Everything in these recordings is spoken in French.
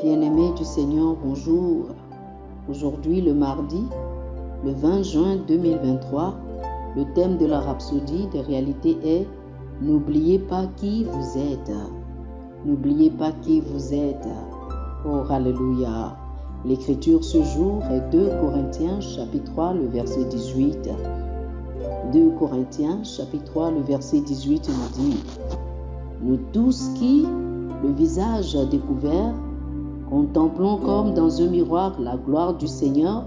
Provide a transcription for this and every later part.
Bien-aimés du Seigneur, bonjour. Aujourd'hui, le mardi, le 20 juin 2023, le thème de la rhapsodie des réalités est « N'oubliez pas qui vous êtes ». N'oubliez pas qui vous êtes. Oh, alléluia. L'écriture ce jour est 2 Corinthiens chapitre 3, le verset 18. 2 Corinthiens chapitre 3, le verset 18 nous dit « Nous tous qui, le visage découvert, contemplons comme dans un miroir la gloire du Seigneur,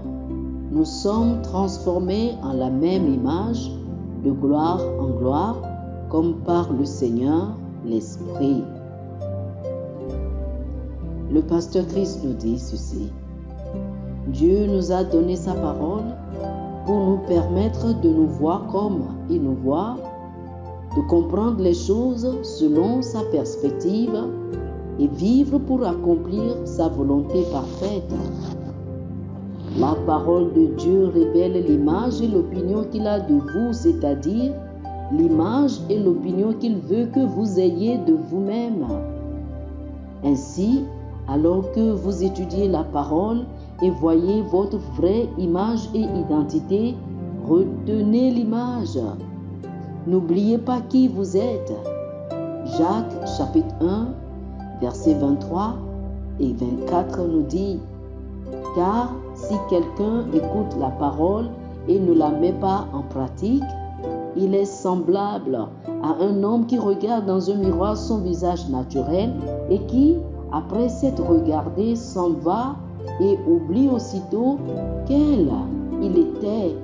nous sommes transformés en la même image, de gloire en gloire, comme par le Seigneur, l'Esprit. » Le pasteur Christ nous dit ceci. Dieu nous a donné sa parole pour nous permettre de nous voir comme il nous voit, de comprendre les choses selon sa perspective et vivre pour accomplir sa volonté parfaite. La parole de Dieu révèle l'image et l'opinion qu'il a de vous, c'est-à-dire l'image et l'opinion qu'il veut que vous ayez de vous-même. Ainsi, alors que vous étudiez la parole et voyez votre vraie image et identité, retenez l'image. N'oubliez pas qui vous êtes. Jacques chapitre 1, versets 23 et 24 nous dit « Car si quelqu'un écoute la parole et ne la met pas en pratique, il est semblable à un homme qui regarde dans un miroir son visage naturel et qui, après s'être regardé, s'en va et oublie aussitôt quel il était.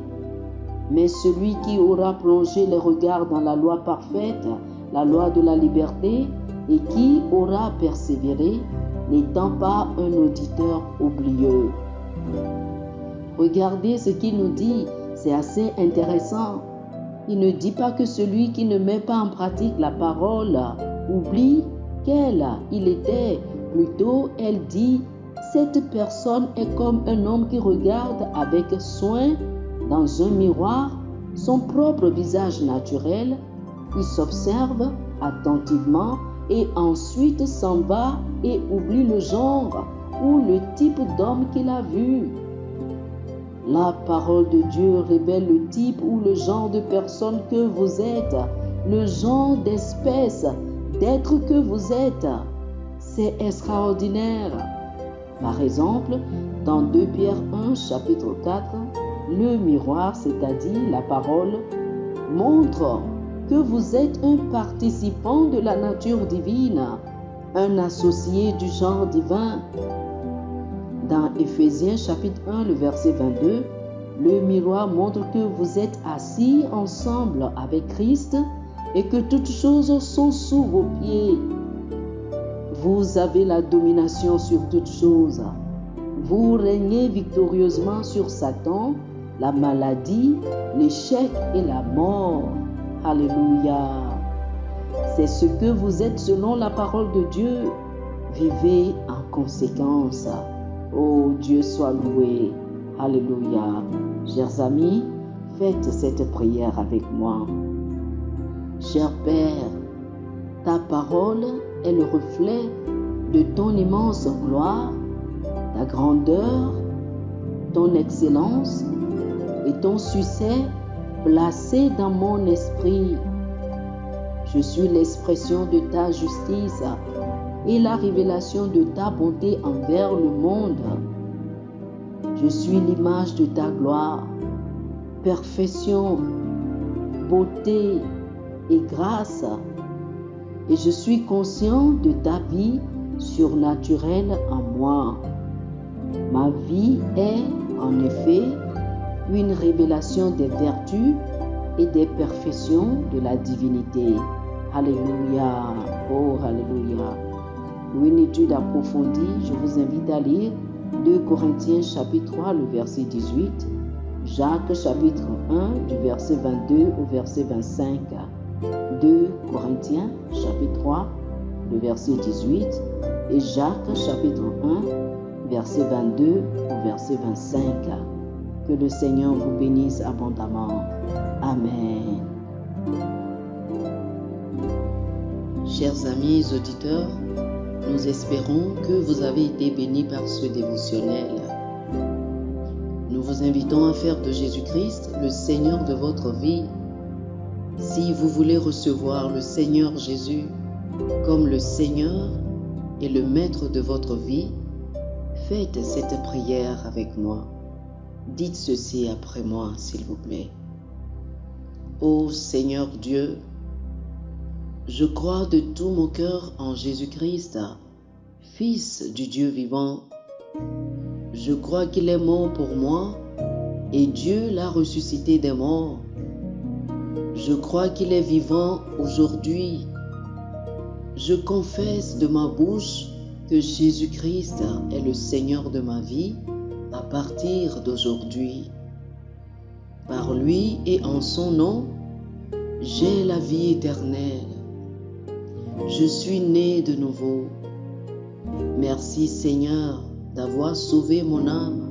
Mais celui qui aura plongé les regards dans la loi parfaite, la loi de la liberté, et qui aura persévéré, n'étant pas un auditeur oublieux. » Regardez ce qu'il nous dit, c'est assez intéressant. Il ne dit pas que celui qui ne met pas en pratique la parole oublie quel il était. Plutôt, elle dit, cette personne est comme un homme qui regarde avec soin dans un miroir son propre visage naturel. Il s'observe attentivement et ensuite s'en va et oublie le genre ou le type d'homme qu'il a vu. La parole de Dieu révèle le type ou le genre de personne que vous êtes, le genre d'espèce d'être que vous êtes. C'est extraordinaire. Par exemple, dans 2 Pierre 1, chapitre 4, le miroir, c'est-à-dire la parole, montre que vous êtes un participant de la nature divine, un associé du genre divin. Dans Éphésiens chapitre 1, le verset 22, le miroir montre que vous êtes assis ensemble avec Christ et que toutes choses sont sous vos pieds. Vous avez la domination sur toutes choses. Vous régnez victorieusement sur Satan, la maladie, l'échec et la mort. Alléluia. C'est ce que vous êtes selon la parole de Dieu. Vivez en conséquence. Oh, Dieu soit loué. Alléluia. Chers amis, faites cette prière avec moi. Cher Père, ta parole est le reflet de ton immense gloire, ta grandeur, ton excellence et ton succès placés dans mon esprit. Je suis l'expression de ta justice et la révélation de ta bonté envers le monde. Je suis l'image de ta gloire, perfection, beauté et grâce. Et je suis conscient de ta vie surnaturelle en moi. Ma vie est, en effet, une révélation des vertus et des perfections de la divinité. Alléluia. Oh, alléluia. Pour une étude approfondie, je vous invite à lire 2 Corinthiens chapitre 3, le verset 18, Jacques chapitre 1, du verset 22 au verset 25, 2 Corinthiens chapitre 3, le verset 18, et Jacques chapitre 1, verset 22 au verset 25. Que le Seigneur vous bénisse abondamment. Amen. Chers amis auditeurs, Nous espérons que vous avez été bénis par ce dévotionnel. Nous vous invitons à faire de Jésus-Christ le Seigneur de votre vie. Si vous voulez recevoir le Seigneur Jésus comme le Seigneur et le Maître de votre vie, faites cette prière avec moi. Dites ceci après moi, s'il vous plaît. Ô Seigneur Dieu, je crois de tout mon cœur en Jésus-Christ, Fils du Dieu vivant. Je crois qu'il est mort pour moi et Dieu l'a ressuscité des morts. Je crois qu'il est vivant aujourd'hui. Je confesse de ma bouche que Jésus-Christ est le Seigneur de ma vie à partir d'aujourd'hui. Par lui et en son nom, j'ai la vie éternelle. Je suis né de nouveau. Merci Seigneur d'avoir sauvé mon âme.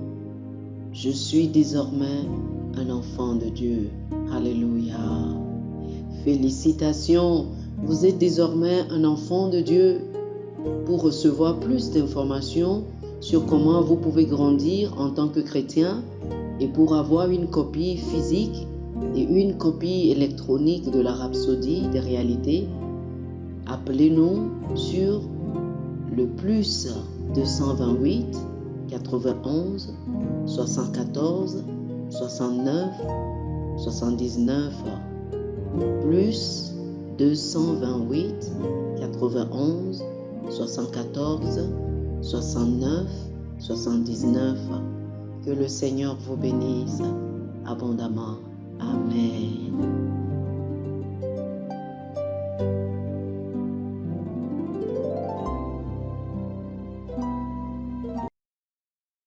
Je suis désormais un enfant de Dieu. Alléluia. Félicitations, vous êtes désormais un enfant de Dieu. Pour recevoir plus d'informations sur comment vous pouvez grandir en tant que chrétien et pour avoir une copie physique et une copie électronique de la Rhapsodie des réalités, appelez-nous sur le plus 228 91 74 69 79 plus 228 91 74 69 79. Que le Seigneur vous bénisse abondamment. Amen.